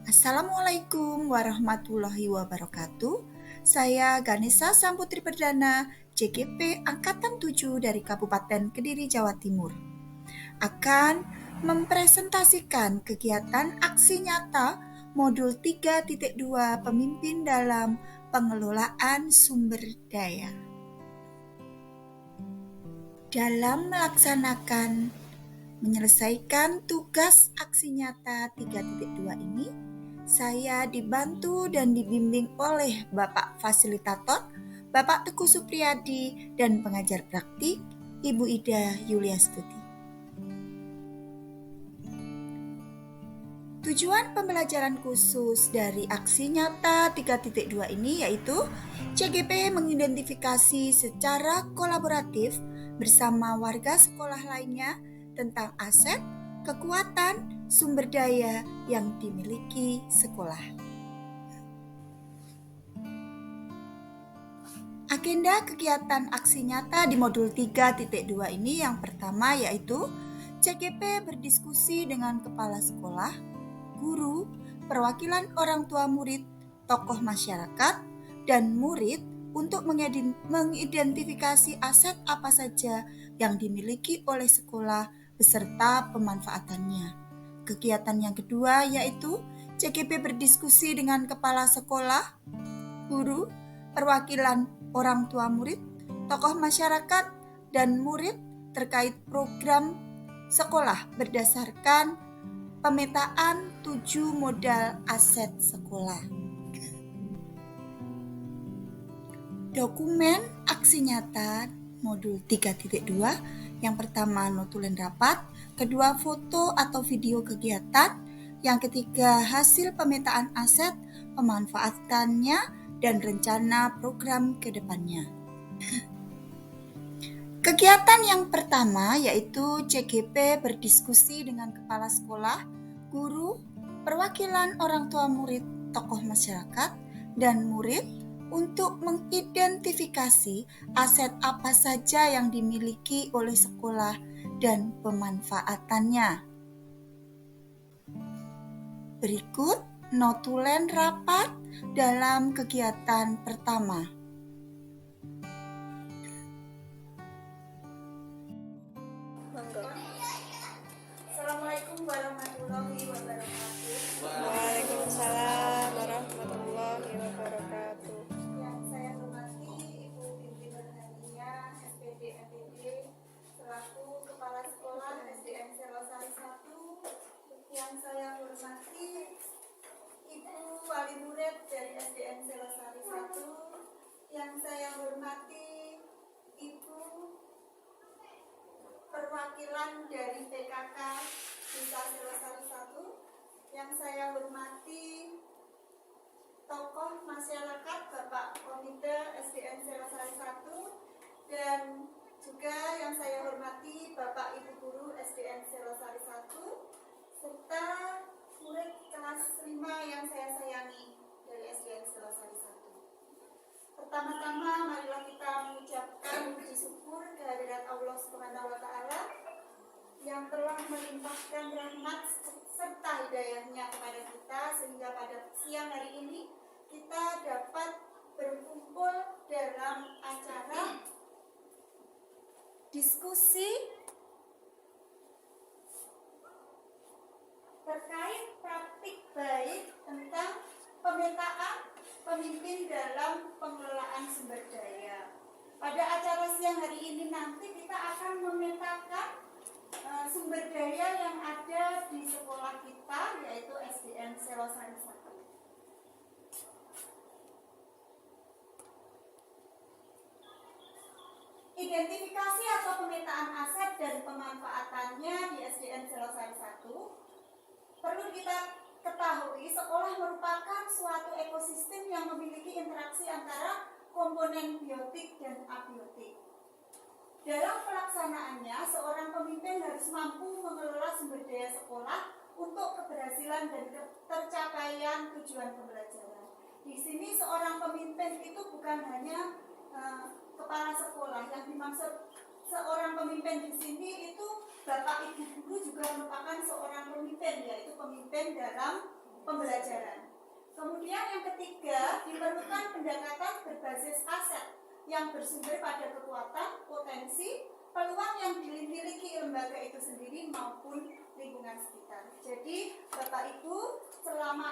Assalamualaikum warahmatullahi wabarakatuh. Saya Ganesha Samputri Perdana, JGP Angkatan 7 dari Kabupaten Kediri, Jawa Timur. Akan mempresentasikan kegiatan aksi nyata modul 3.2 Pemimpin dalam Pengelolaan Sumber Daya. Dalam menyelesaikan tugas aksi nyata 3.2 ini, saya dibantu dan dibimbing oleh Bapak Fasilitator, Bapak Teguh Supriyadi, dan pengajar praktik, Ibu Ida Yuliastuti. Tujuan pembelajaran khusus dari aksi nyata 3.2 ini yaitu CGP mengidentifikasi secara kolaboratif bersama warga sekolah lainnya tentang aset, kekuatan, sumber daya yang dimiliki sekolah. Agenda kegiatan aksi nyata di modul 3.2 ini yang pertama yaitu CGP berdiskusi dengan kepala sekolah, guru, perwakilan orang tua murid, tokoh masyarakat, dan murid untuk mengidentifikasi aset apa saja yang dimiliki oleh sekolah beserta pemanfaatannya. Kegiatan yang kedua yaitu CGP berdiskusi dengan kepala sekolah, guru, perwakilan orang tua murid, tokoh masyarakat, dan murid terkait program sekolah berdasarkan pemetaan 7 modal aset sekolah. Dokumen aksi nyata modul 3.2 yang pertama notulen rapat, kedua foto atau video kegiatan, yang ketiga hasil pemetaan aset, pemanfaatannya, dan rencana program ke depannya. Kegiatan yang pertama yaitu CGP berdiskusi dengan kepala sekolah, guru, perwakilan orang tua murid, tokoh masyarakat, dan murid untuk mengidentifikasi aset apa saja yang dimiliki oleh sekolah dan pemanfaatannya. Berikut notulen rapat dalam kegiatan pertama. Assalamualaikum warahmatullahi wabarakatuh. Waalaikumsalam warahmatullahi wabarakatuh. Yang saya hormati Ibu Pimpinan Hadiah SPD MPD selaku Kepala Sekolah SDN Selosari 1. Yang saya hormati Ibu Wali Murid dari SDN Selosari 1. Yang saya hormati Ibu perwakilan dari PKK Desa Selosari 1. Yang saya hormati tokoh masyarakat Bapak Komite SDN Selosari 1, dan juga yang saya hormati Bapak Ibu Guru SDN Selosari 1, serta murid kelas 5 yang saya sayangi dari SDN Selosari 1. Pertama-tama marilah kita mengucapkan puji syukur kehadirat Allah Subhanahu wa taala yang telah melimpahkan rahmat serta hidayahnya kepada kita sehingga pada siang hari ini kita dapat berkumpul dalam acara diskusi terkait praktik baik tentang pemetaan pemimpin dalam pengelolaan sumber daya. Pada acara siang hari ini nanti kita akan memetakan sumber daya yang ada di sekolah kita yaitu SDN Selosari 1. Identifikasi atau pemetaan aset dan pemanfaatannya di SDN Selosari 1. Perlu kita ketahui, sekolah merupakan suatu ekosistem yang memiliki interaksi antara komponen biotik dan abiotik. Dalam pelaksanaannya, seorang pemimpin harus mampu mengelola sumber daya sekolah untuk keberhasilan dan tercapaian tujuan pembelajaran. Di sini seorang pemimpin itu bukan hanya kepala sekolah. Yang dimaksud seorang pemimpin di sini itu Bapak Ibu Guru juga merupakan seorang pemimpin, yaitu pemimpin dalam pembelajaran. Kemudian yang ketiga, diperlukan pendekatan berbasis aset yang bersumber pada kekuatan, potensi, peluang yang dimiliki lembaga itu sendiri maupun lingkungan sekitar. Jadi Bapak Ibu,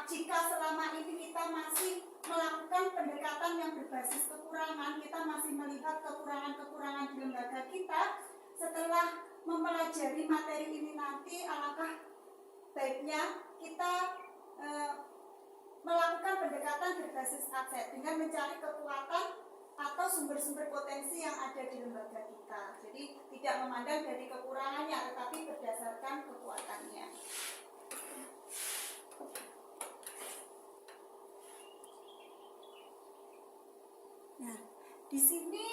jika selama ini kita masih melakukan pendekatan yang berbasis kekurangan, kita masih melihat kekurangan-kekurangan di lembaga kita, setelah mempelajari materi ini nanti alangkah baiknya kita melakukan pendekatan berbasis aset dengan mencari kekuatan atau sumber-sumber potensi yang ada di lembaga kita. Jadi tidak memandang dari kekurangannya, tetapi berdasarkan kekuatannya. Nah, di sini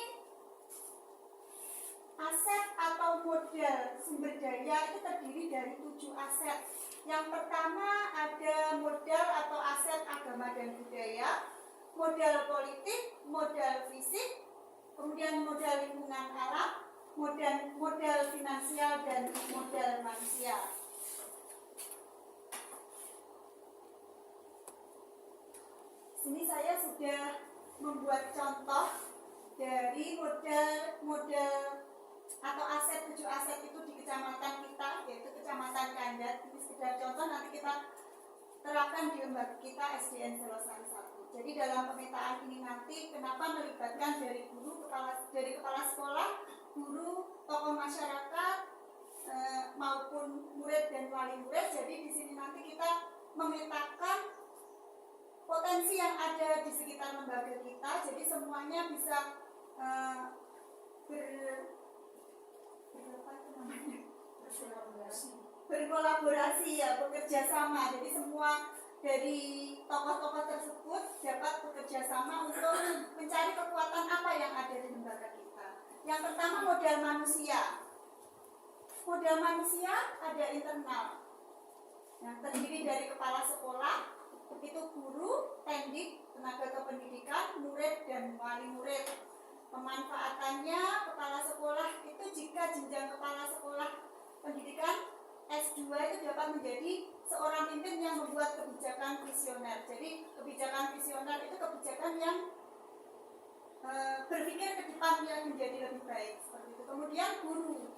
aset atau modal sumber daya itu terdiri dari 7 aset. Yang pertama ada modal atau aset agama dan budaya, modal politik, modal fisik, kemudian modal lingkungan alam, modal finansial, dan modal manusia. Sini saya sudah membuat contoh dari modal atau aset 7 aset itu di kecamatan kita, yaitu Kecamatan Kandat. Ini sekedar contoh, nanti kita terapkan di lembaga kita SDN Selosari 1. Jadi dalam pemetaan ini nanti kenapa melibatkan dari kepala sekolah, guru, tokoh masyarakat maupun murid dan wali murid. Jadi di sini nanti kita memetakan potensi yang ada di sekitar lembaga kita. Jadi semuanya bisa berkolaborasi ya, bekerja sama. Jadi semua dari tokoh-tokoh tersebut dapat bekerja sama untuk mencari kekuatan apa yang ada di lembaga kita. Yang pertama modal manusia. Modal manusia ada internal. Yang terdiri dari kepala sekolah, itu guru, pendik, tenaga kependidikan, murid dan wali murid. Pemanfaatannya kepala sekolah itu jika jenjang kepala sekolah pendidikan S2 itu dapat menjadi seorang pemimpin yang membuat kebijakan visioner. Jadi kebijakan visioner itu kebijakan yang berpikir ke depan yang menjadi lebih baik seperti itu. Kemudian guru,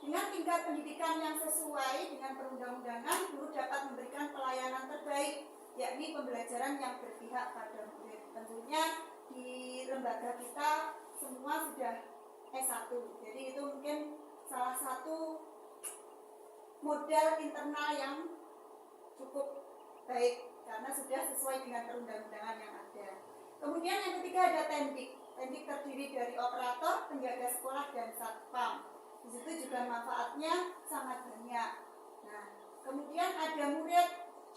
dengan tingkat pendidikan yang sesuai dengan perundang-undangan, guru dapat memberikan pelayanan terbaik, yakni pembelajaran yang berpihak pada murid. Tentunya di lembaga kita semua sudah S1, jadi itu mungkin salah satu modal internal yang cukup baik karena sudah sesuai dengan perundang-undangan yang ada. Kemudian yang ketiga ada tendik. Tendik terdiri dari operator, penjaga sekolah, dan satpam. Di situ juga manfaatnya sangat banyak. Nah, kemudian ada murid,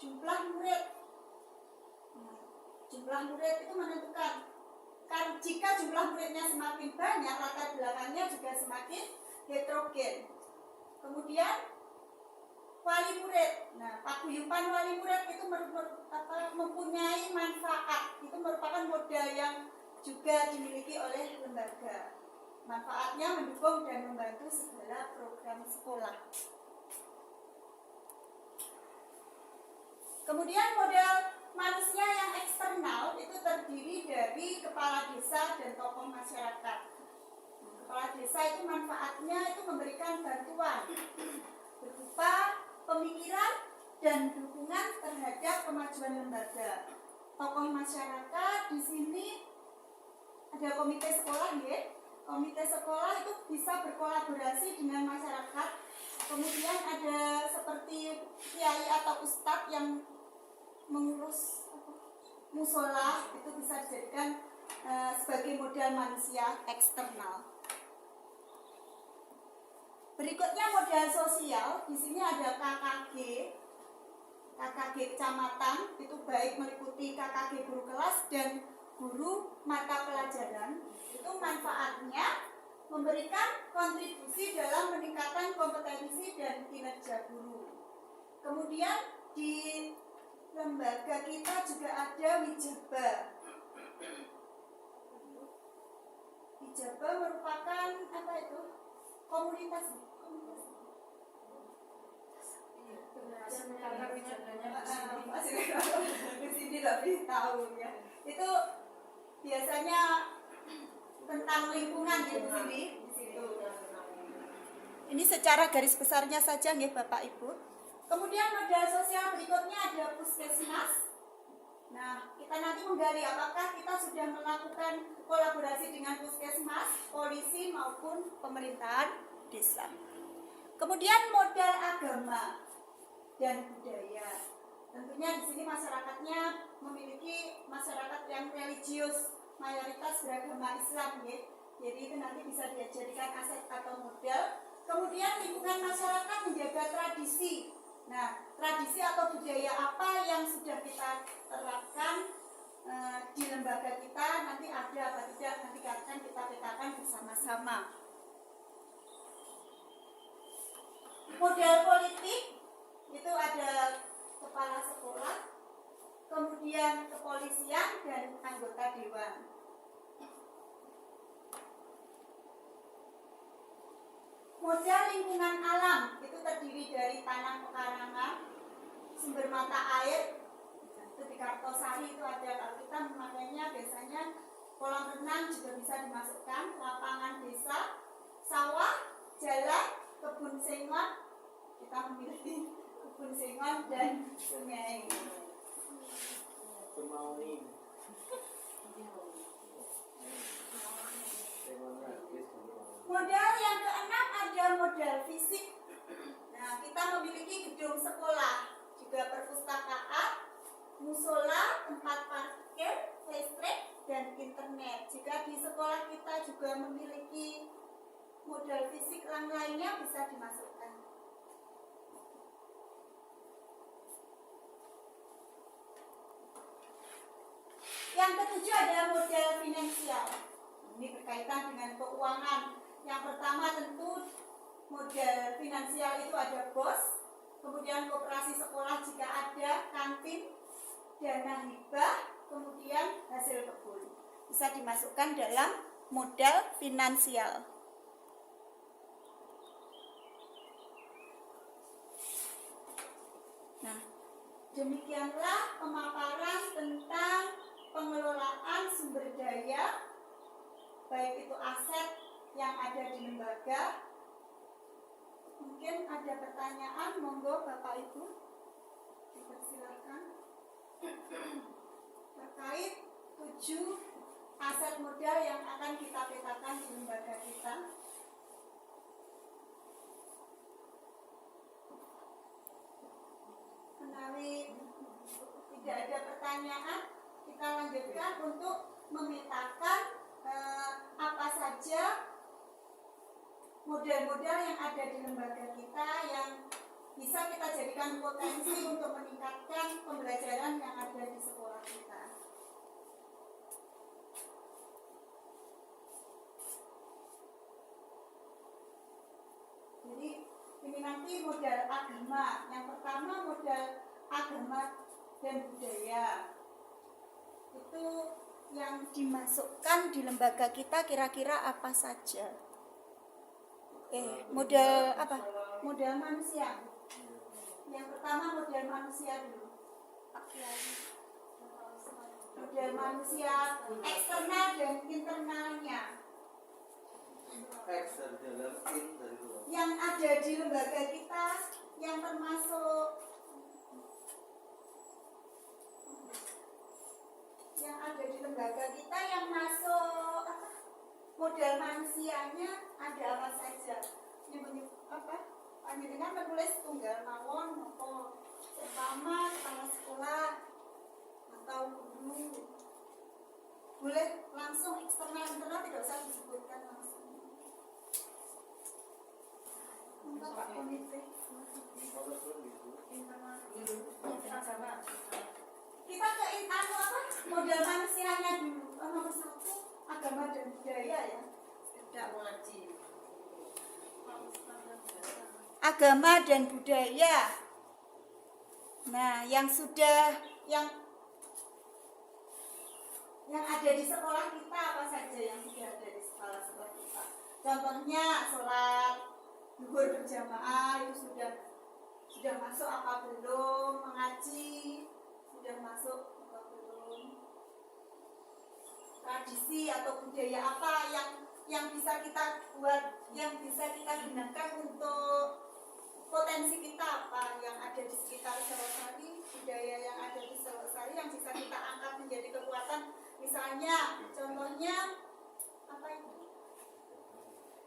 jumlah murid. Nah, jumlah murid itu menentukan. Jika jumlah muridnya semakin banyak, latar belakangnya juga semakin heterogen. Kemudian wali murid. Nah, paguyuban wali murid itu mempunyai manfaat. Itu merupakan modal yang juga dimiliki oleh lembaga. Manfaatnya mendukung dan membantu segala program sekolah. Kemudian modal manusia yang eksternal itu terdiri dari kepala desa dan tokoh masyarakat. Kepala desa itu manfaatnya itu memberikan bantuan berupa pemikiran dan dukungan terhadap kemajuan lembaga. Tokoh masyarakat di sini ada komite sekolah, ya. Komite sekolah itu bisa berkolaborasi dengan masyarakat. Kemudian ada seperti kiai atau ustadz yang mengurus musola, itu bisa dijadikan sebagai modal manusia eksternal. Berikutnya modal sosial. Di sini ada KKG kecamatan, itu baik meliputi KKG guru kelas dan guru mata pelajaran. Itu manfaatnya memberikan kontribusi dalam meningkatkan kompetensi dan kinerja guru. Kemudian di lembaga kita juga ada Wijaba. Wijaba merupakan apa itu? Komunitas. tahu ya. Itu biasanya tentang lingkungan ya di sini, di situ. Ini secara garis besarnya saja nih Bapak Ibu. Kemudian modal sosial berikutnya ada puskesmas. Nah, kita nanti menggali apakah kita sudah melakukan kolaborasi dengan puskesmas, polisi maupun pemerintahan desa. Kemudian modal agama dan budaya. Tentunya di sini masyarakatnya memiliki masyarakat yang religius, mayoritas beragama Islam ya. Jadi itu nanti bisa dijadikan aset atau modal. Kemudian lingkungan masyarakat menjaga tradisi. Nah, tradisi atau budaya apa yang sudah kita terapkan di lembaga kita, nanti ada apa tidak, nanti akan kita petakan bersama-sama. Model politik itu ada kepala sekolah, kemudian kepolisian dan anggota dewan. Modal lingkungan alam itu terdiri dari tanah pekarangan, sumber mata air. Di Kartosari itu ada, kalau kita memakainya biasanya kolam renang juga bisa dimasukkan, lapangan desa, sawah, jalan, kebun sengon. Kita memiliki kebun sengon dan sungai. Modal yang keenam ada modal fisik. Nah, kita memiliki gedung sekolah, juga perpustakaan, musola, tempat parkir, listrik, dan internet. Jika di sekolah kita juga memiliki modal fisik yang lainnya bisa dimasukkan. Yang ketujuh adalah modal finansial. Ini berkaitan dengan keuangan. Yang pertama tentu modal finansial itu ada BOS, kemudian koperasi sekolah jika ada, kantin, dana hibah, kemudian hasil kebun. Bisa dimasukkan dalam modal finansial. Nah, demikianlah pemaparan tentang pengelolaan sumber daya, baik itu aset yang ada di lembaga. Mungkin ada pertanyaan, monggo Bapak Ibu, dipersilakan. Terkait 7 aset modal yang akan kita petakan di lembaga kita. Menawi tidak ada pertanyaan, kita lanjutkan untuk memetakan apa saja modal-modal yang ada di lembaga kita yang bisa kita jadikan potensi untuk meningkatkan pembelajaran yang ada di sekolah kita. Jadi ini nanti modal agama. Yang pertama modal agama dan budaya. Itu yang dimasukkan di lembaga kita kira-kira apa saja? Modal apa? Modal manusia. Yang pertama modal manusia dulu. Modal manusia eksternal dan internalnya. Yang ada di lembaga kita, yang termasuk yang ada di lembaga kita yang masuk modal manusianya ada apa saja? Ini apa? Panjenengan menulis tunggal mawon nopo seumpama kepala sekolah atau guru. Boleh langsung eksternal internal, tidak usah disebutkan langsung. Pak Komite kita ke apa? Modal manusianya dulu. Nomor 1 agama dan budaya ya. Tidak wajib. Agama dan budaya. Nah, yang ada di sekolah kita apa saja yang sudah ada di sekolah kita? Contohnya sholat zuhur berjamaah itu sudah masuk apa belum? Mengaji sudah masuk apa belum? tradisi atau budaya apa yang bisa kita buat, yang bisa kita gunakan untuk potensi kita apa yang ada di sekitar Selosari, budaya yang ada di Selosari yang bisa kita angkat menjadi kekuatan. Misalnya, contohnya apa itu?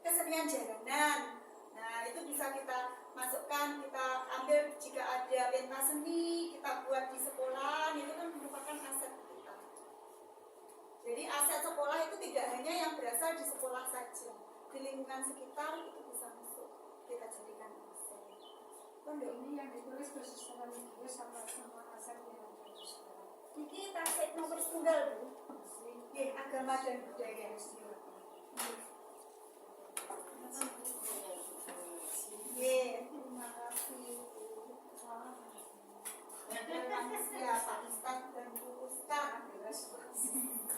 Kesenian jaranan. Nah, itu bisa kita masukkan, kita ambil jika ada pentas seni, kita buat di sekolah, itu kan merupakan aset kita. Jadi aset sekolah itu tidak hanya yang berasal di sekolah saja, di lingkungan sekitar itu bisa masuk, kita jadikan aset. Ini yang ditulis secara religius sama aset yang ada di sekolah. Ini tasik nomor tunggal Bu. Agama dan budaya. Terima kasih. Manusia Pak Ustadz dan Bu Ustadz.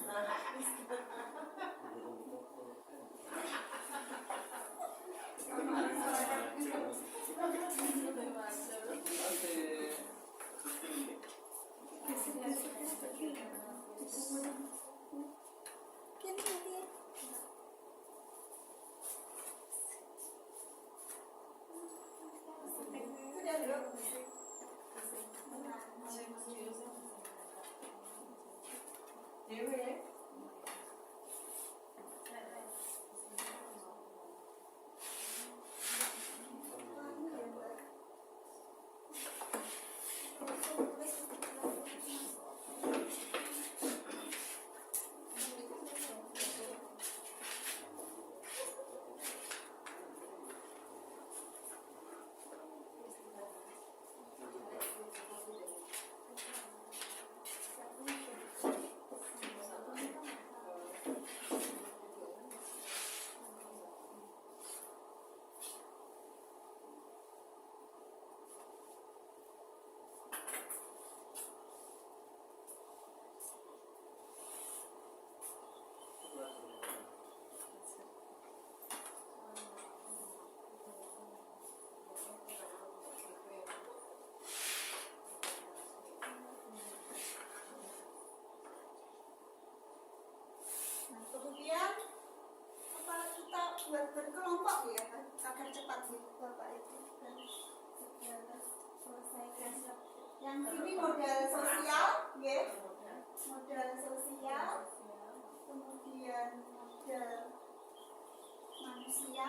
Nah, kemudian apa kita buat berkelompok ya agar cepat gitu Bapak Ibu dan segera selesaikan. Yang ini modal sosial, ya. Modal sosial, kemudian modal manusia.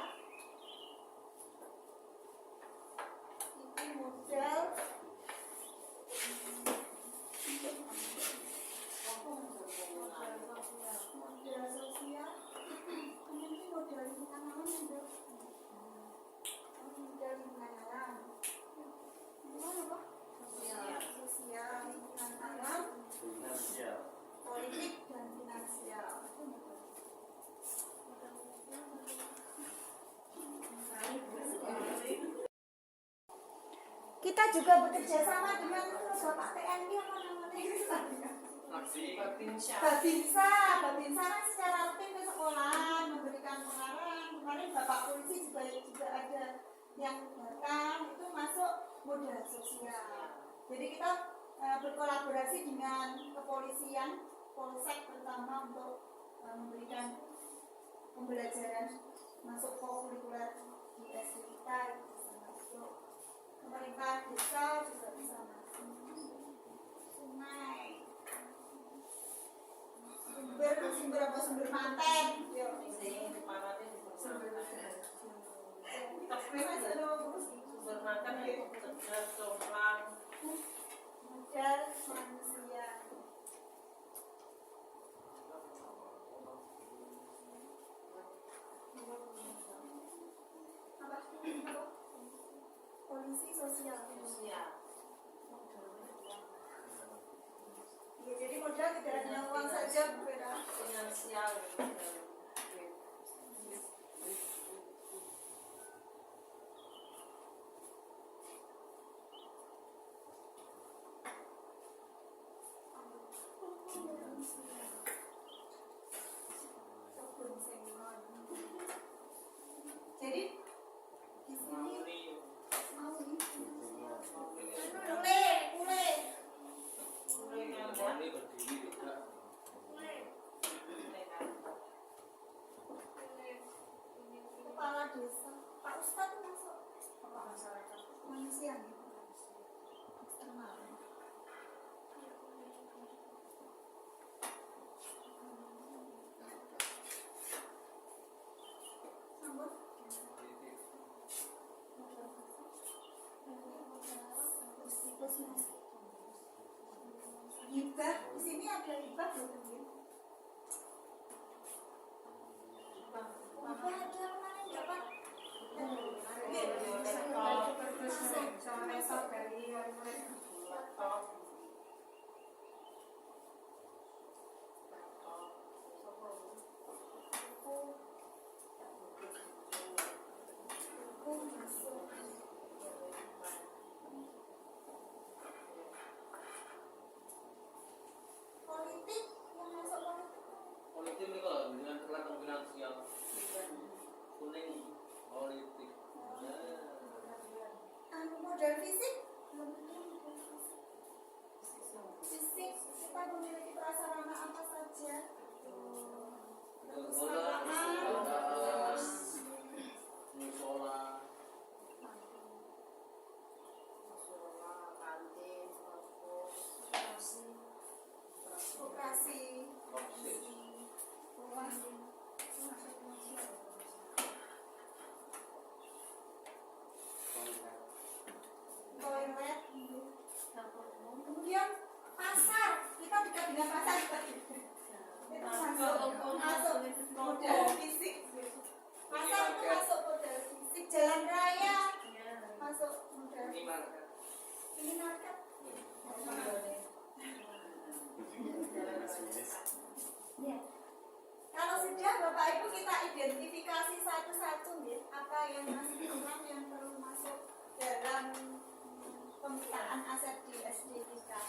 Ini modal modal sosial, kemudian modal lingkungan alam juga. Modal lingkungan alam. Gimana Pak? Sosial, lingkungan alam, politik dan finansial. Kita juga bekerja sama dengan Bapak TNI apa namanya? Babinsa kan secara rutin ke sekolah memberikan pengarahan. Kemarin Bapak Polisi juga ada yang datang, itu masuk modal sosial. Jadi kita berkolaborasi dengan kepolisian, polsek pertama untuk memberikan pembelajaran masuk kurikuler di SD kita, bisa masuk. Pemerintah desa juga bisa masuk. Sungai, sumber apa sumber manten, sumber makan itu cerdas, complang, modal manusia. Apa? Polisi sosial. Ya, jadi modal tidak hanya uang saja, beda. finansial. Jadi di sini Hibah, di sini ada hibah loh teman. Hibah ada kemarin enggak Pak? Soalnya dari murid Politik, yang masuk politik. Politik ini kalau dengan kelihatan finansial kuning politik. Modal fisik belum ada modal fisik. Fisik kita memiliki prasarana apa saja? Musola, koperasi, kopsis, rumah, toilet, kemudian pasar. Kita dekat dengan pasar. Itu masuk modal fisik. Pasar itu masuk modal fisik. Jalan raya masuk modal fisik. Ini market. Ya. Kalau sudah Bapak Ibu kita identifikasi satu-satu ya, apa yang masih kurang yang perlu masuk dalam pemetaan aset di SD kita.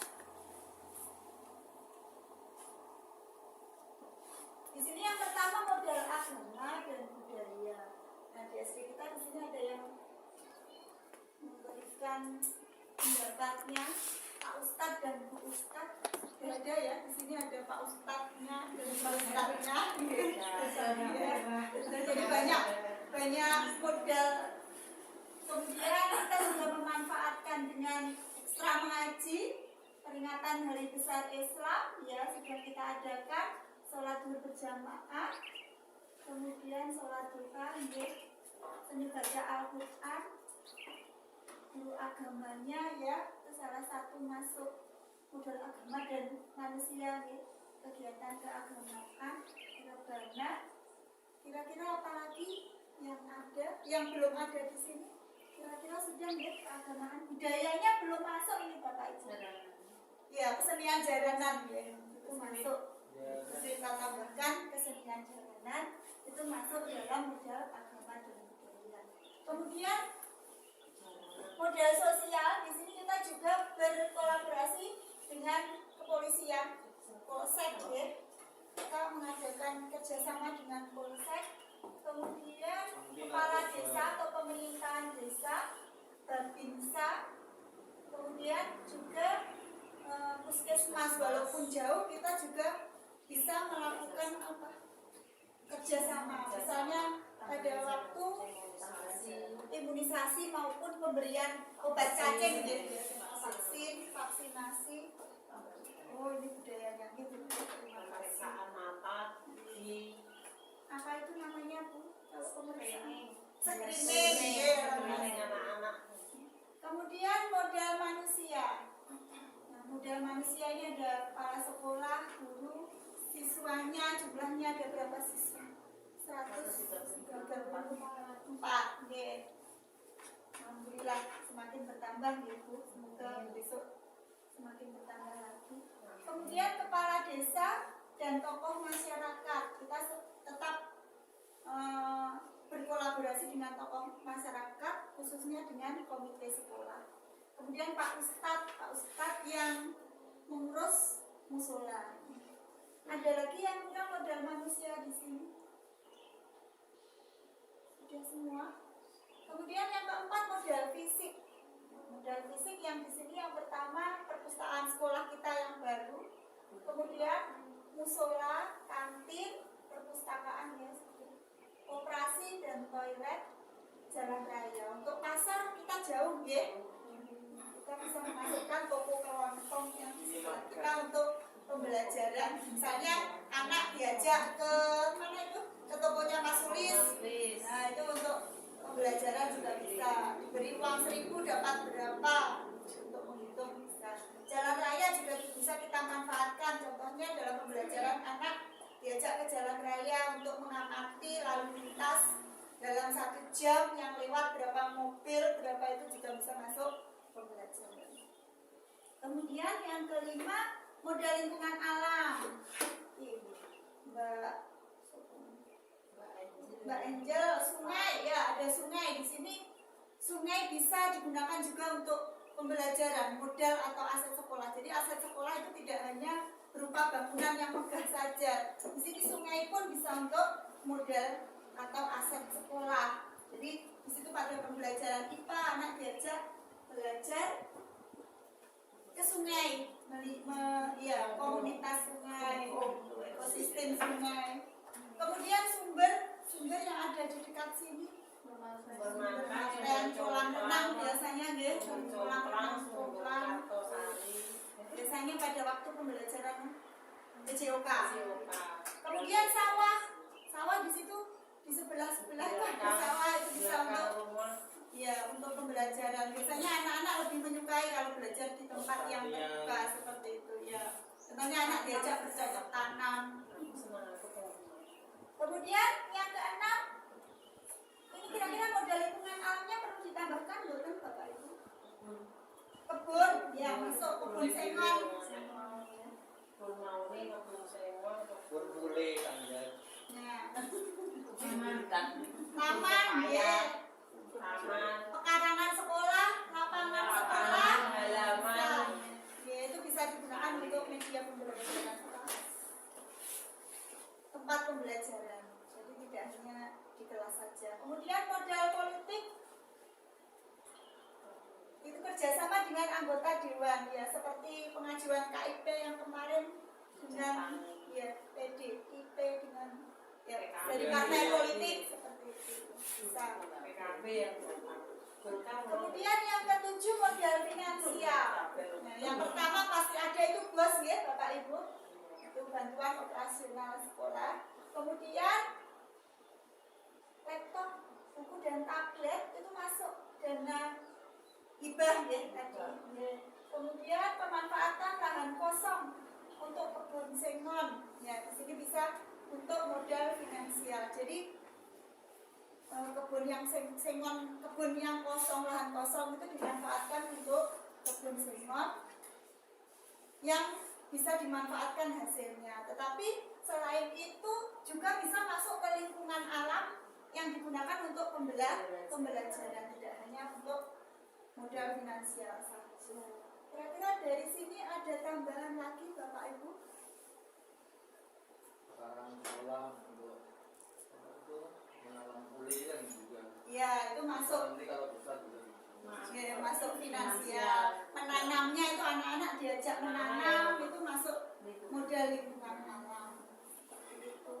Di sini yang pertama modal agama dan budaya. Nah di SD kita di sini ada yang memberikan pendapatnya Pak Ustadz dan Bu Ustadz. Ada ya, di sini ada Pak Ustadznya dan Pak Ustadznya. Jadi banyak modal. Kemudian kita juga memanfaatkan dengan ekstra mengaji, peringatan Hari Besar Islam ya sudah kita adakan, sholat zuhur berjamaah, kemudian sholat duha, seni baca Al-Quran, guru agamanya ya, itu salah satu masuk modal agama dan manusia ya, kegiatan keagamaan, rebana. Kira-kira apa lagi yang ada, yang belum ada di sini? Kira-kira sudah ya keagamaan, budayanya belum masuk ini Bapak Ibu. Ya kesenian jaranan ya itu masuk. Kita tambahkan kesenian jaranan itu masuk dalam modal agama dan budaya. Kemudian modal sosial di sini kita juga berkolaborasi dengan kepolisian, polsek ya. Kita mengadakan kerjasama dengan polsek. Kemudian kepala desa atau pemerintahan desa, babinsa, kemudian juga puskesmas walaupun jauh kita juga bisa melakukan apa kerjasama. Misalnya pada waktu imunisasi maupun pemberian obat cacing, vaksinasi. Oh ini budayanya gitu. pemeriksaan mata di Apa itu namanya Bu? Kalau pemeriksaan screening screening. anak-anak. Kemudian modal manusia. Nah, modal manusia ini ada kepala sekolah, guru, siswanya, jumlahnya ada berapa siswa? 134. Alhamdulillah semakin bertambah ya Bu. Semoga besok semakin bertambah lagi. Kemudian kepala desa dan tokoh masyarakat kita tetap berkolaborasi dengan tokoh masyarakat khususnya dengan komite sekolah. Kemudian Pak Ustadz yang mengurus musola. Ada lagi yang kurang modal manusia di sini? Sudah semua. Kemudian yang keempat modal fisik. Modal fisik yang di sini yang pertama perpustakaan sekolah kita yang baru. Kemudian musola, kantin, perpustakaan ya, operasi dan toilet, jalan raya. Untuk pasar kita jauh ya. Kita bisa memasukkan toko kelontong yang kita untuk pembelajaran. Misalnya anak diajak ke mana itu? Ke tokonya Mas Sulis. Nah itu untuk pembelajaran juga bisa. Diberi uang 1.000 dapat berapa, untuk menghitung bisa. Jalan raya juga bisa kita manfaatkan. Contohnya dalam pembelajaran anak diajak ke jalan raya untuk mengamati lalu lintas dalam 1 jam yang lewat berapa mobil, berapa itu juga bisa masuk pembelajaran. Kemudian yang kelima, modal lingkungan alam. Ini Mbak Angel, sungai ya, ada sungai di sini. Sungai bisa digunakan juga untuk pembelajaran, modal atau aset sekolah. Jadi aset sekolah itu tidak hanya berupa bangunan yang megah saja. Di sini sungai pun bisa untuk modal atau aset sekolah. Jadi di situ pada pembelajaran IPA anak diajak belajar ke sungai, ya, komunitas sungai, ekosistem sungai. Kemudian sumber yang ada di dekat sini, dan kolam renang biasanya, kolam renang biasanya pada waktu pembelajaran PJOK. Kemudian sawah di situ, di sebelah itu ada sawah, itu bisa untuk pembelajaran. Biasanya anak-anak lebih menyukai kalau belajar di tempat yang terbuka seperti itu ya. Contohnya anak diajak bercocok tanam. Kemudian yang keenam, ini kira-kira modal lingkungan alamnya perlu ditambahkan bukan Bapak Ibu? Kebun, ya masuk kebun sengon. Berbule kan ya. Taman, ya. Pekarangan sekolah, lapangan sekolah, halaman. Ya, itu bisa digunakan untuk media pembelajaran tempat pembelajaran. Jadi tidak hanya di kelas saja. Kemudian modal politik itu kerjasama dengan anggota dewan ya, seperti pengajuan KIP yang kemarin dengan ya PDIP dengan ya dari partai politik seperti itu bisa. Kemudian yang ketujuh modal finansial. Nah, yang pertama pasti ada itu bos ya Bapak Ibu, itu bantuan operasional sekolah. Kemudian laptop, buku dan tablet itu masuk dana hibah ya tadi. Kemudian pemanfaatan lahan kosong untuk kebun sengon ya, di sini bisa untuk modal finansial. Jadi kebun yang sengon, kebun yang kosong, lahan kosong itu dimanfaatkan untuk kebun sengon yang bisa dimanfaatkan hasilnya. Tetapi selain itu juga bisa masuk ke lingkungan alam yang digunakan untuk pembelajaran, tidak hanya untuk modal finansial saja. Kira-kira dari sini ada tambahan lagi Bapak Ibu? Sekarang sekolah untuk itu menanam pulih kan juga. Ya, itu masuk. Nanti kalau besar juga. Ya, masuk finansial. Menanamnya itu anak-anak diajak menanam, itu masuk modal lingkungan alam. Gitu.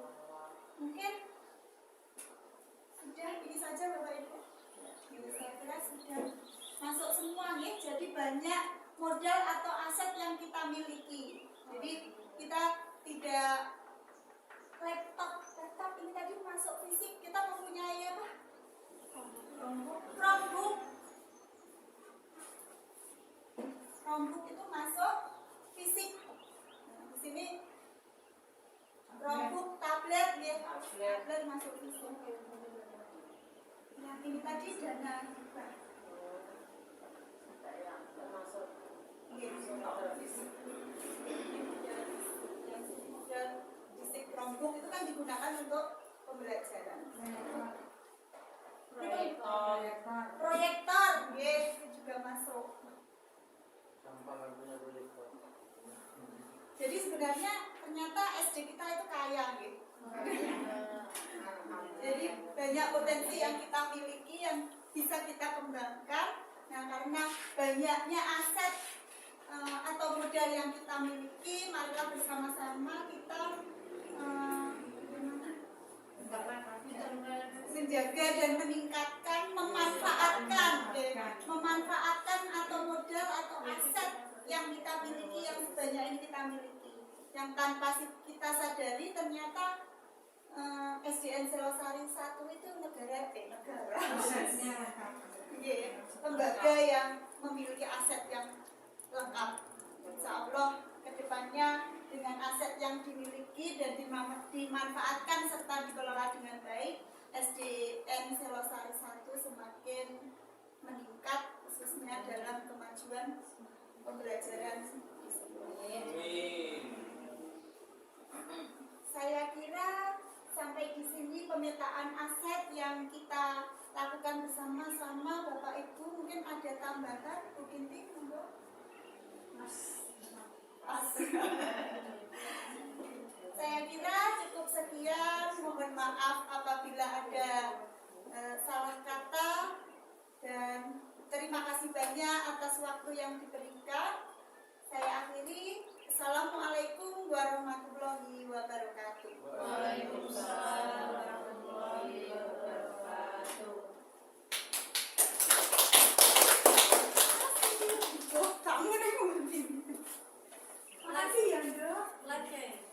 Mungkin sudah ini saja Bapak Ibu. Ya, saya kira sudah masuk semua nih. Jadi banyak modal atau aset yang kita miliki. Jadi kita tidak laptop ini tadi masuk fisik, kita mempunyai apa? Chromebook itu masuk fisik. Nah, di sini Chromebook, tablet ya, tablet masuk fisik. Yang ini tadi dana hibah. Dan fisik Chromebook itu kan digunakan untuk pembelajaran. Proyektor, itu juga masuk. Jadi sebenarnya ternyata SD kita itu kaya gitu. Jadi banyak potensi yang kita miliki yang bisa kita kembangkan. Nah, karena banyaknya aset atau modal yang kita miliki, marilah bersama-sama kita menjaga dan meningkatkan, memanfaatkan atau modal atau aset yang kita miliki, yang sebanyak ini kita miliki, yang tanpa kita sadari ternyata SDN Selosari 1 itu negara. Asetnya lengkap. Iya, lembaga yang memiliki aset yang lengkap. Insya Allah kedepannya dengan aset yang dimiliki dan dimanfaatkan serta dikelola dengan baik, SDN Selosari 1 semakin meningkat khususnya dalam kemajuan pembelajaran di sini. Saya kira sampai di sini pemetaan aset yang kita lakukan bersama-sama. Bapak Ibu mungkin ada tambahan, Bu Kinti, monggo. Saya kira cukup sekian. Mohon maaf apabila ada salah kata, dan terima kasih banyak atas waktu yang diberikan. Saya akhiri. Assalamualaikum warahmatullahi wabarakatuh. Waalaikumsalam warahmatullahi wabarakatuh. Oh, kamu nih mungkin. Makasih ya, Dok. Live.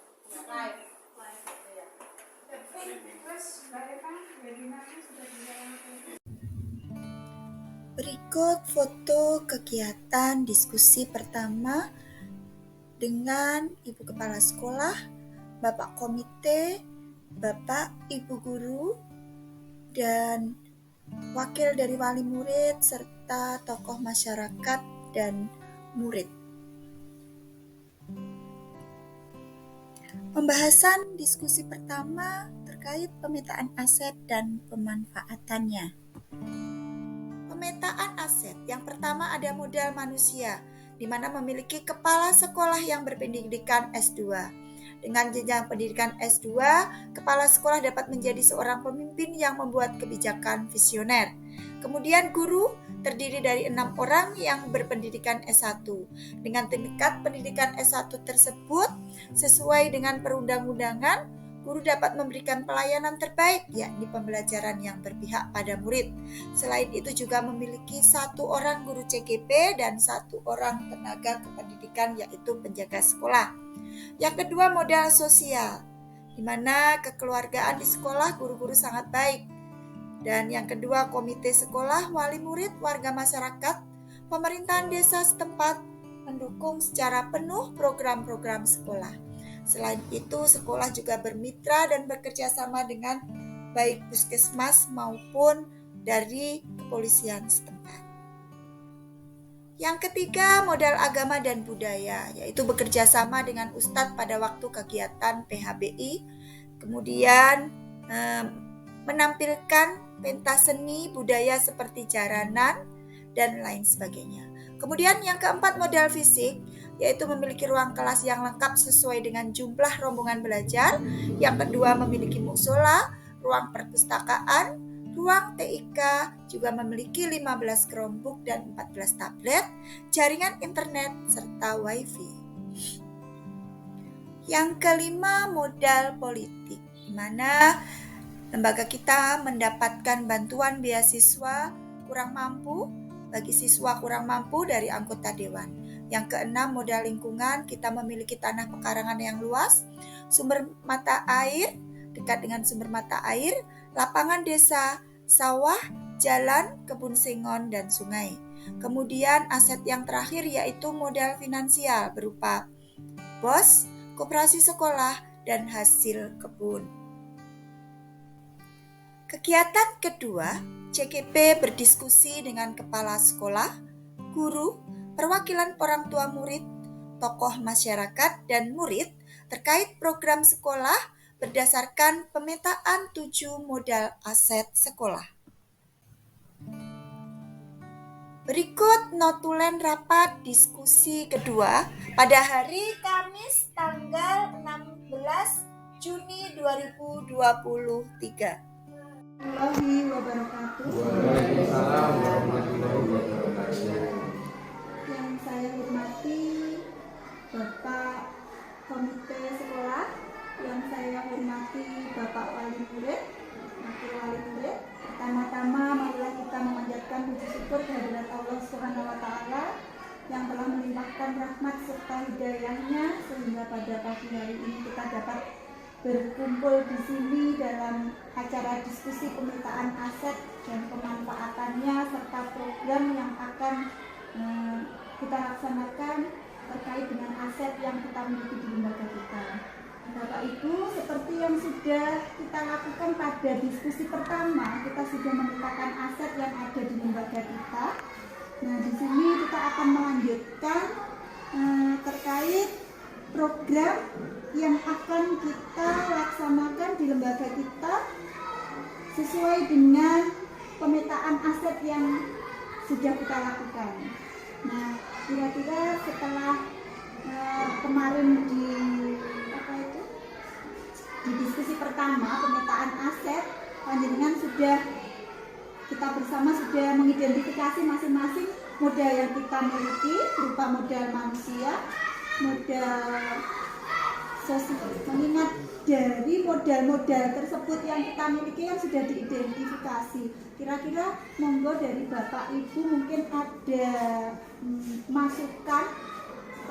Terus Mbak Eva, webinarnya sudah dijalankan. Berikut foto kegiatan diskusi pertama dengan Ibu Kepala Sekolah, Bapak Komite, Bapak Ibu Guru, dan wakil dari wali murid serta tokoh masyarakat dan murid. Pembahasan diskusi pertama terkait pemetaan aset dan pemanfaatannya. Pemetaan aset yang pertama ada modal manusia, di mana memiliki kepala sekolah yang berpendidikan S2. Dengan jenjang pendidikan S2, kepala sekolah dapat menjadi seorang pemimpin yang membuat kebijakan visioner. Kemudian guru terdiri dari 6 orang yang berpendidikan S1. Dengan tingkat pendidikan S1 tersebut, sesuai dengan perundang-undangan, guru dapat memberikan pelayanan terbaik, yakni pembelajaran yang berpihak pada murid. Selain itu juga memiliki 1 orang guru CGP dan 1 orang tenaga kependidikan, yaitu penjaga sekolah. Yang kedua, modal sosial, di mana kekeluargaan di sekolah guru-guru sangat baik. Dan yang kedua, komite sekolah, wali murid, warga masyarakat, pemerintahan desa setempat mendukung secara penuh program-program sekolah. Selain itu, sekolah juga bermitra dan bekerja sama dengan baik puskesmas maupun dari kepolisian setempat. Yang ketiga, modal agama dan budaya, yaitu bekerja sama dengan ustadz pada waktu kegiatan PHBI, kemudian menampilkan pentas seni budaya seperti jaranan dan lain sebagainya. Kemudian yang keempat, modal fisik, yaitu memiliki ruang kelas yang lengkap sesuai dengan jumlah rombongan belajar. Yang kedua, memiliki musola, ruang perpustakaan, ruang TIK, juga memiliki 15 Chromebook dan 14 tablet, jaringan internet, serta wifi. Yang kelima, modal politik, di mana lembaga kita mendapatkan bantuan beasiswa kurang mampu bagi siswa kurang mampu dari anggota dewan. Yang keenam, modal lingkungan, kita memiliki tanah pekarangan yang luas, sumber mata air, dekat dengan sumber mata air, lapangan desa, sawah, jalan, kebun sengon, dan sungai. Kemudian aset yang terakhir yaitu modal finansial berupa BOS, koperasi sekolah, dan hasil kebun. Kegiatan kedua, CGP berdiskusi dengan kepala sekolah, guru, perwakilan orang tua murid, tokoh masyarakat, dan murid terkait program sekolah berdasarkan pemetaan 7 modal aset sekolah. Berikut notulen rapat diskusi kedua pada hari Kamis tanggal 16 Juni 2023. Warahmatullahi wabarakatuh. Waalaikumsalam warahmatullahi wabarakatuh. Yang saya hormati Bapak Komite Sekolah, yang saya hormati Bapak Wali Murid, Wakil Wali Murid. Pertama-tama marilah kita memanjatkan puji syukur kehadirat Allah Subhanahu wa taala yang telah melimpahkan rahmat serta hidayahnya sehingga pada pagi hari ini kita dapat berkumpul di sini dalam acara diskusi pemetaan aset dan pemanfaatannya serta program yang akan kita laksanakan terkait dengan aset yang kita miliki di lembaga kita. Bapak Ibu, seperti yang sudah kita lakukan pada diskusi pertama, kita sudah memetakan aset yang ada di lembaga kita. Nah, di sini kita akan melanjutkan terkait program yang akan kita laksanakan di lembaga kita sesuai dengan pemetaan aset yang sudah kita lakukan. Nah, kira-kira setelah kemarin di diskusi pertama pemetaan aset, panjenengan sudah kita bersama sudah mengidentifikasi masing-masing modal yang kita miliki berupa modal manusia, modal sosial. Mengingat dari modal-modal tersebut yang kita miliki yang sudah diidentifikasi, kira-kira monggo dari Bapak Ibu mungkin ada masukan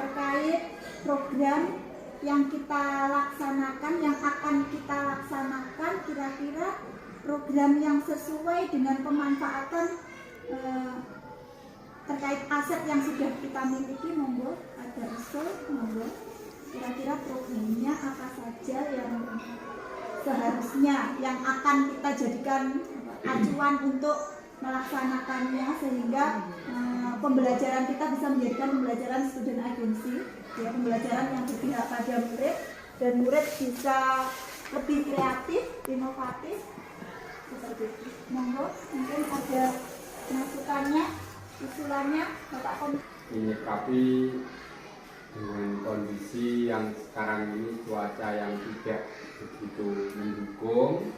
terkait program yang kita laksanakan, yang akan kita laksanakan, kira-kira program yang sesuai dengan pemanfaatan terkait aset yang sudah kita miliki. Monggo ada usul, monggo kira-kira programnya apa saja yang seharusnya yang akan kita jadikan acuan untuk melaksanakannya sehingga pembelajaran kita bisa menjadikan pembelajaran student agency, ya, pembelajaran yang berpihak pada murid dan murid bisa lebih kreatif, inovatif seperti itu. Monggo mungkin ada masukannya, usulannya Bapak Komisaris. Menyikapi dengan kondisi yang sekarang ini cuaca yang tidak begitu mendukung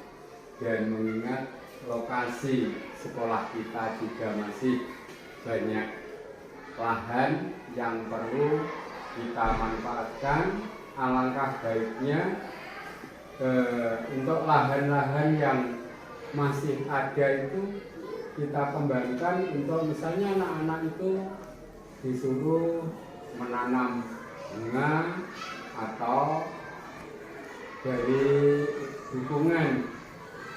dan mengingat lokasi sekolah kita juga masih banyak lahan yang perlu kita manfaatkan, alangkah baiknya untuk lahan-lahan yang masih ada itu kita kembangkan untuk misalnya anak-anak itu disuruh menanam bunga atau dari dukungan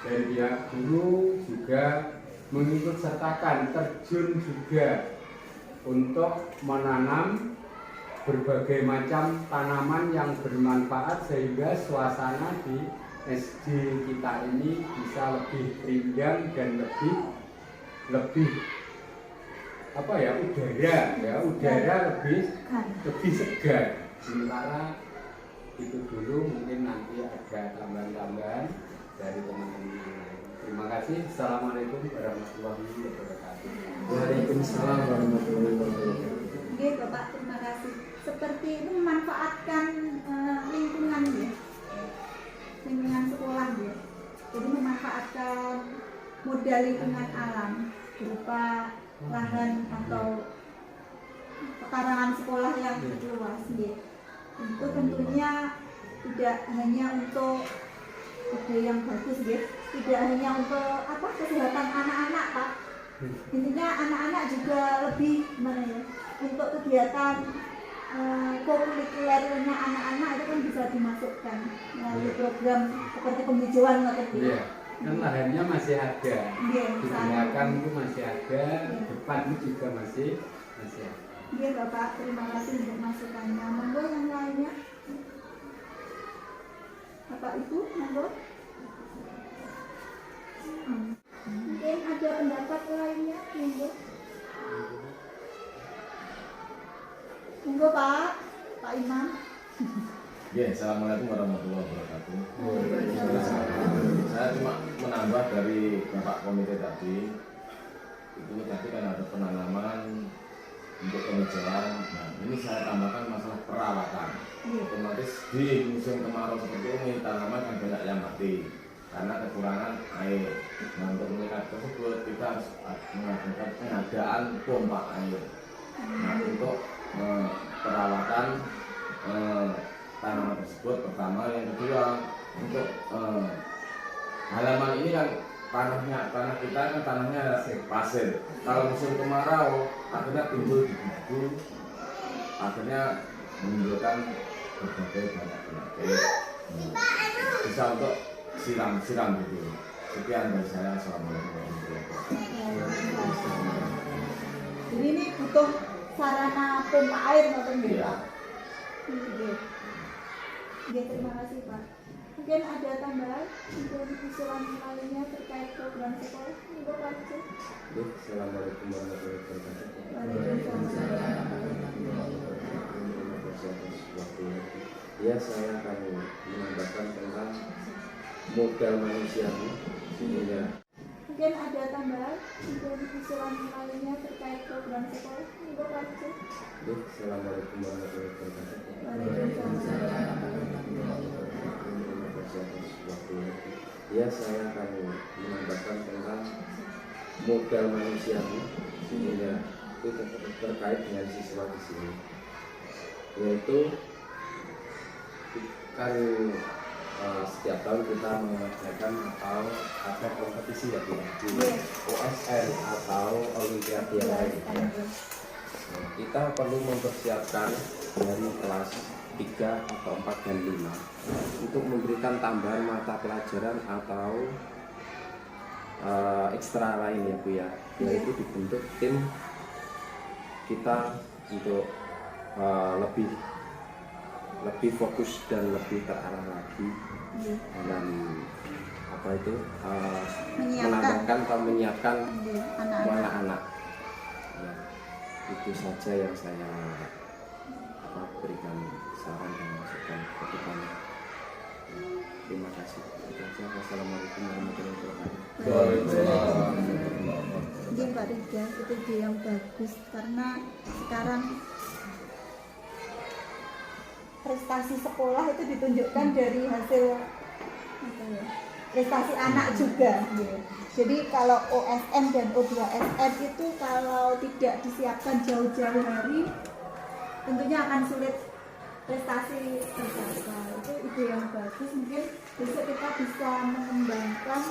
dan pihak guru juga mengikut sertakan, terjun juga untuk menanam berbagai macam tanaman yang bermanfaat sehingga suasana di SD kita ini bisa lebih rindang dan lebih apa ya, udara lebih segar. Sementara itu dulu, mungkin nanti ada tambahan-tambahan dari teman-teman yang lain. Terima kasih. Assalamualaikum warahmatullahi wabarakatuh. Waalaikumsalam warahmatullahi wabarakatuh. Oke Bapak, terima kasih. Seperti itu memanfaatkan lingkungan ya, lingkungan sekolah ya. Jadi memanfaatkan modal lingkungan alam berupa lahan atau pekarangan sekolah yang luas ya. Itu tentunya tidak hanya untuk ide yang bagus ya, tidak hanya untuk kesehatan anak-anak Pak. Intinya anak-anak juga lebih gimana ya, untuk kegiatan kokurikulernya anak-anak itu kan bisa dimasukkan melalui program seperti penghijauan atau Iya, kan lahannya masih ada, Iya, di belakang itu masih ada, depan itu juga masih ada. Iya Bapak, terima kasih untuk masukannya. Monggo yang lainnya. Bapak Ibu, monggo. Mungkin ada pendapat lainnya, monggo. Monggo Pak Imam. Ya, assalamualaikum warahmatullahi wabarakatuh. Saya cuma menambah dari Bapak Komite tadi. Itu tadi kan ada penanaman untuk penghijauan. Nah, ini saya tambahkan masalah perawatan. Otomatis di musim kemarau seperti ini tanaman kan banyak yang mati karena kekurangan air. Nah, untuk mengingat tersebut kita harus mengadakan pengadaan pompa air. Nah, untuk perawatan tanaman tersebut pertama, yang kedua untuk halaman ini kan tanah kita kan tanahnya pasir. Kalau musim kemarau akhirnya timbul debu, akhirnya menimbulkan berbagai banyak penyakit. Bisa untuk siram gitu. Sekian dari saya. Assalamualaikum warahmatullahi wabarakatuh. Jadi ini butuh sarana pompa air maupun Iya. Terima kasih Pak. Mungkin ada tambahan untuk usulan lainnya terkait program sekolah? Ibu lanjut. Assalamualaikum warahmatullahi wabarakatuh. Ya, saya akan menambahkan tentang modal manusia sehingga Mungkin ada tambahan untuk usulan lainnya terkait program sekolah? Ibu lanjut. Assalamualaikum warahmatullahi wabarakatuh. Ya, saya akan menambahkan tentang modal manusia sehingga itu terkait dengan siswa di sini, yaitu kan setiap tahun kita mengadakan atau ada kompetisi ya di OSN atau Olimpiade yang lain. Nah, kita perlu mempersiapkan dari kelas 3 atau 4 dan 5 untuk memberikan tambahan mata pelajaran atau ekstra lain ya Bu ya, yaitu dibentuk tim kita untuk lebih fokus dan lebih terarah lagi dalam menambahkan atau menyiapkan anak-anak. Ya, itu saja yang saya berikan saran dan masukan ke depan. Terima kasih. Wassalamualaikum warahmatullahi wabarakatuh. Mungkin Pak Rija, itu ide yang bagus karena sekarang prestasi sekolah itu ditunjukkan dari hasil prestasi anak juga. Jadi kalau OSN dan O2SN itu kalau tidak disiapkan jauh-jauh hari, tentunya akan sulit prestasi tercapai. Itu ide yang bagus. Mungkin besok kita bisa mengembangkan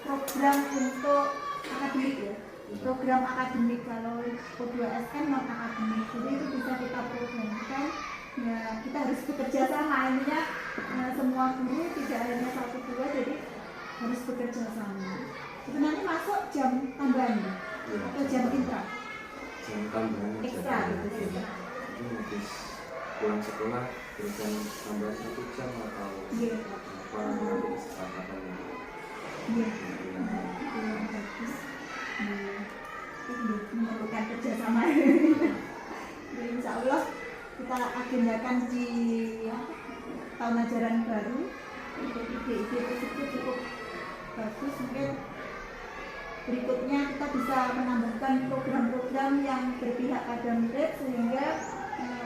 program untuk akademik ya. Program akademik kalau O2SN non akademik. Jadi itu bisa kita programkan. Ya, kita harus bekerja sama, intinya semua guru tidak hanya 1-2, jadi harus bekerja sama. Itu nanti masuk jam tambahan ya? Atau jam intra? Jam tambahan Ekstra gitu. Habis pulang sekolah berikan tambahan 1 jam atau apa nanti kesepakatan Iya. Itu yang bagus. Itu memerlukan kerjasama. Jadi insya Allah kita agendakan di tahun ajaran baru. Untuk ide-ide tersebut cukup bagus. Mungkin berikutnya kita bisa menambahkan program-program yang berpihak pada murid sehingga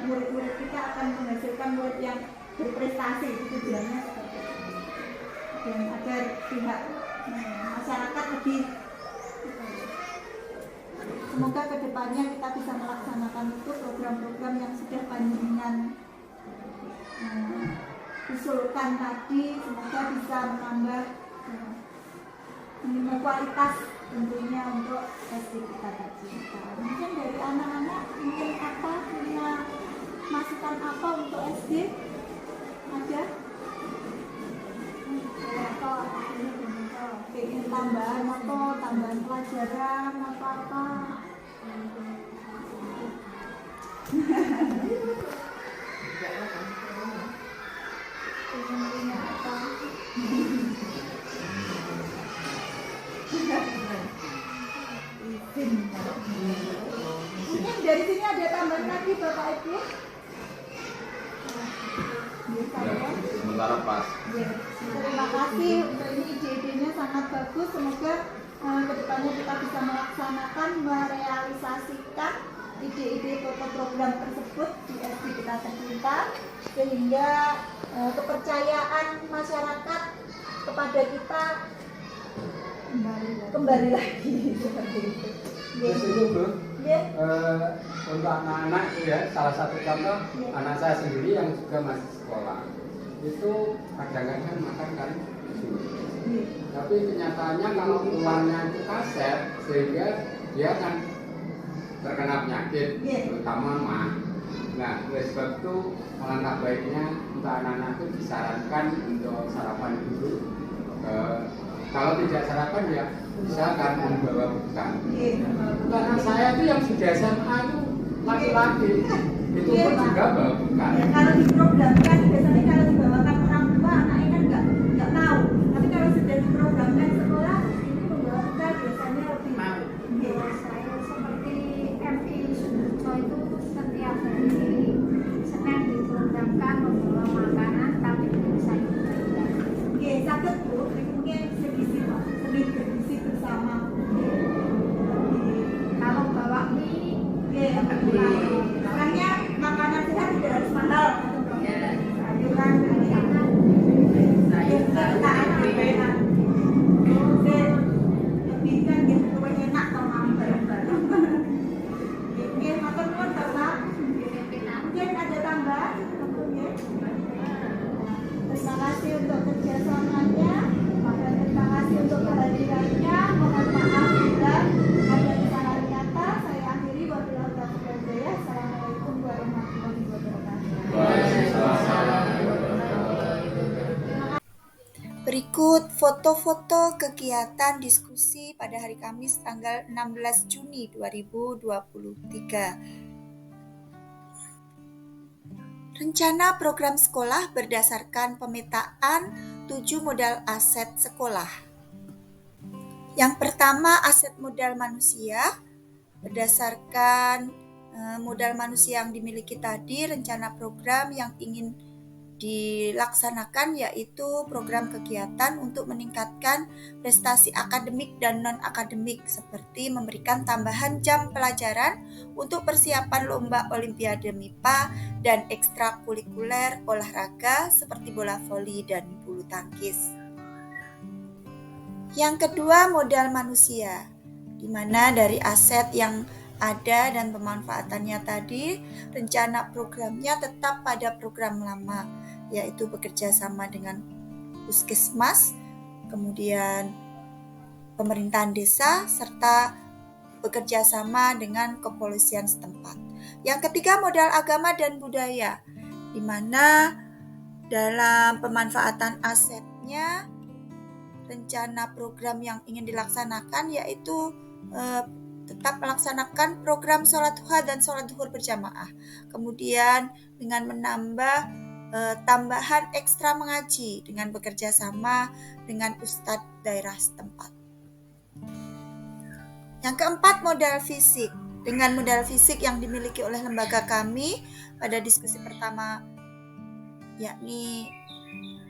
murid-murid kita akan menghasilkan murid yang berprestasi. Itu tujuannya seperti itu. Dan agar pihak masyarakat lebih, semoga kedepannya kita bisa melaksanakan itu program-program yang sudah panjenengan usulkan tadi, semoga bisa menambah kualitas tentunya untuk SD kita tadi. Mungkin dari anak-anak mungkin apa punya masukan apa untuk SD? Ada? Pengen tambahan apa? Tambahan pelajaran apa-apa? Pengen punya apa? Mungkin dari sini ada tambahan lagi Bapak Ibu? Sementara pas. Ya, terima kasih untuk ini ide-idenya sangat bagus. Semoga kedepannya kita bisa melaksanakan, merealisasikan ide-ide program tersebut di SD kita tercinta sehingga kepercayaan masyarakat kepada kita kembali lagi seperti itu. Terus itu Bu, Ya. untuk anak-anak ya, salah satu contoh anak saya sendiri yang juga masih sekolah itu kadang-kadang makan kan di sini. Tapi kenyataannya kalau uangnya itu kaset sehingga dia akan terkena penyakit, terutama mah. Nah, oleh sebab itu alangkah baiknya untuk anak-anak itu disarankan untuk sarapan dulu. Kalau tidak sarapan ya misalkan membawa bekal. Karena saya itu yang sudah SMA itu laki-laki, itu pun juga bawa bekal. Ya, kalau diprogramkan biasanya kalau dibawakan orang tua anaknya kan nggak mau. Tapi kalau sudah diprogramkan sekolah ini membawa bekal biasanya lebih Mau. Ya, saya seperti MI Sudarjo itu setiap hari Senin diprogramkan membawa makanan tapi dengan sayur bayam. Oke, sakit Bu, mungkin sedisi Pak, sedih berdisi bersama. Kalau bawa mie, Oke, orangnya makanan sehat tidak harus mahal. Ya. Sayuran, makanan Sayur enak. Oke, lebih kan gitu, pokoknya enak kalau makan bareng-bareng. Oke, makan nuwun Bapak. Mungkin ada tambahan? Ya. Terima kasih untuk kerjasamanya, dan terima kasih untuk kehadirannya. Mohon maaf bila ada kesalahan kata. Saya akhiri wabillahi taufiq wal hidayah. Assalamualaikum warahmatullahi wabarakatuh. Berikut foto-foto kegiatan diskusi pada hari Kamis tanggal 16 Juni 2023. Rencana program sekolah berdasarkan pemetaan 7 modal aset sekolah. Yang pertama, aset modal manusia. Berdasarkan modal manusia yang dimiliki tadi, rencana program yang ingin dilaksanakan yaitu program kegiatan untuk meningkatkan prestasi akademik dan non-akademik seperti memberikan tambahan jam pelajaran untuk persiapan lomba olimpiade MIPA dan ekstrakurikuler olahraga seperti bola voli dan bulu tangkis. Yang kedua, modal manusia, di mana dari aset yang ada dan pemanfaatannya tadi, rencana programnya tetap pada program lama, yaitu bekerja sama dengan puskesmas, kemudian pemerintahan desa, serta bekerja sama dengan kepolisian setempat. Yang ketiga, modal agama dan budaya, di mana dalam pemanfaatan asetnya, rencana program yang ingin dilaksanakan yaitu tetap melaksanakan program sholat duha dan sholat zuhur berjamaah. Kemudian dengan menambah tambahan ekstra mengaji dengan bekerja sama dengan ustadz daerah setempat. Yang keempat, modal fisik. Dengan modal fisik yang dimiliki oleh lembaga kami pada diskusi pertama, yakni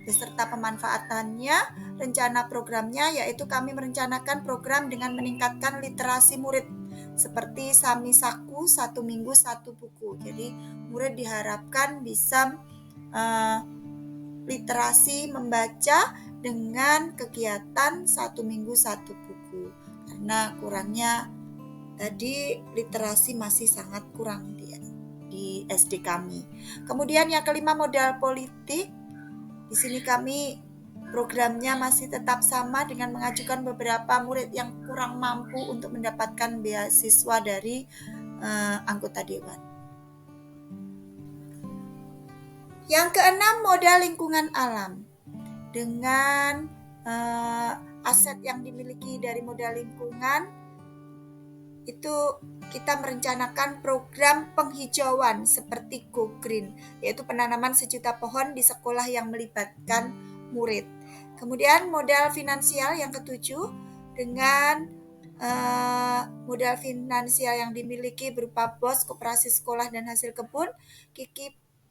beserta pemanfaatannya, rencana programnya yaitu kami merencanakan program dengan meningkatkan literasi murid seperti Sami Saku 1 minggu 1 buku. Jadi murid diharapkan bisa literasi membaca dengan kegiatan 1 minggu 1 buku, karena kurangnya tadi literasi masih sangat kurang di SD kami. Kemudian yang kelima, modal politik. Di sini kami programnya masih tetap sama dengan mengajukan beberapa murid yang kurang mampu untuk mendapatkan beasiswa dari anggota dewan. Yang keenam, modal lingkungan alam. Dengan aset yang dimiliki dari modal lingkungan, itu kita merencanakan program penghijauan seperti Go Green, yaitu penanaman 1 juta pohon di sekolah yang melibatkan murid. Kemudian modal finansial yang ketujuh, dengan modal finansial yang dimiliki berupa BOS, koperasi sekolah, dan hasil kebun,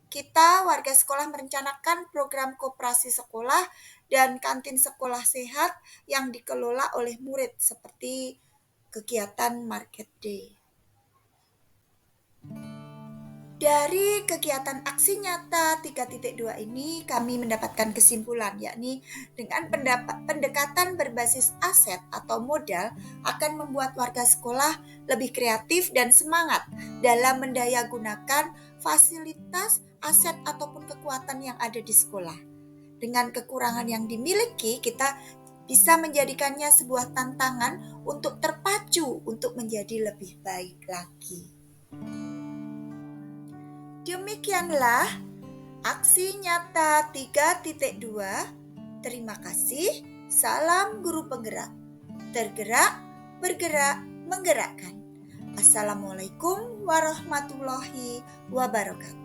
kita warga sekolah merencanakan program koperasi sekolah dan kantin sekolah sehat yang dikelola oleh murid seperti kegiatan Market Day. Dari kegiatan aksi nyata 3.2 ini kami mendapatkan kesimpulan, yakni dengan pendekatan berbasis aset atau modal akan membuat warga sekolah lebih kreatif dan semangat dalam mendayagunakan fasilitas, aset ataupun kekuatan yang ada di sekolah. Dengan kekurangan yang dimiliki, kita bisa menjadikannya sebuah tantangan untuk terpacu untuk menjadi lebih baik lagi. Demikianlah aksi nyata 3.2. Terima kasih. Salam guru penggerak. Tergerak, bergerak, menggerakkan. Assalamualaikum warahmatullahi wabarakatuh.